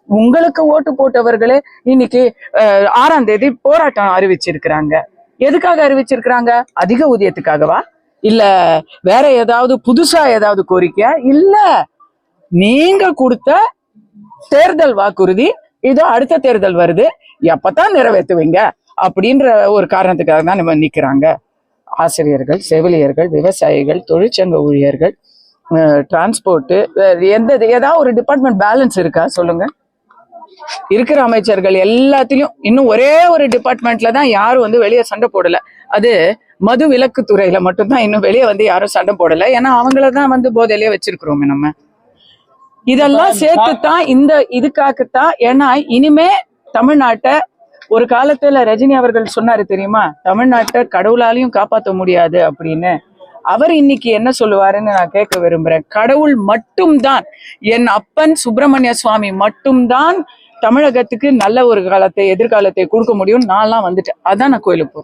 உங்களுக்கு ஓட்டு போட்டவர்களே இன்னைக்கு 6ஆம் தேதி போராட்டம் அறிவிச்சிருக்கிறாங்க. எதுக்காக அறிவிச்சிருக்கிறாங்க? அதிக ஊதியத்துக்காகவா? இல்ல வேற ஏதாவது புதுசா ஏதாவது கோரிக்கையா? இல்ல, நீங்க கொடுத்த தேர்தல் வாக்குறுதி இதோ அடுத்த தேர்தல் வருது, எப்பதான் நிறைவேற்றுவீங்க அப்படின்ற ஒரு காரணத்துக்காக தான் நம்ம நிக்கிறாங்க. ஆசிரியர்கள், செவிலியர்கள், விவசாயிகள், தொழிற்சங்க ஊழியர்கள், டிரான்ஸ்போர்ட், ஏதாவது ஒரு டிபார்ட்மெண்ட் பேலன்ஸ் இருக்கா சொல்லுங்க? இருக்கிற அமைச்சர்கள் எல்லாத்திலும் இன்னும் ஒரே ஒரு டிபார்ட்மெண்ட்ல தான் யாரும் வெளியே சண்டை போடல. அது மது விலக்கு துறையில மட்டும்தான் இன்னும் வெளியே யாரும் சண்டை போடல. ஏன்னா அவங்களதான் போதையிலேயே வச்சிருக்கிறோமே நம்ம. இதெல்லாம் சேர்த்துத்தான் இதுக்காகத்தான். ஏன்னா இனிமே தமிழ்நாட்டை, ஒரு காலத்துல ரஜினி அவர்கள் சொன்னாரு தெரியுமா, தமிழ்நாட்டை கடவுளாலையும் காப்பாற்ற முடியாது அப்படின்னு. அவர் இன்னைக்கு என்ன சொல்லுவாருன்னு நான் கேட்க விரும்புறேன். கடவுள் மட்டும்தான், என் அப்பன் சுப்பிரமணிய சுவாமி மட்டும்தான் தமிழகத்துக்கு நல்ல ஒரு எதிர்காலத்தை கொடுக்க முடியும். நான்லாம் வந்துட்டேன், அதான் நான் கோயிலுக்கு போறேன்.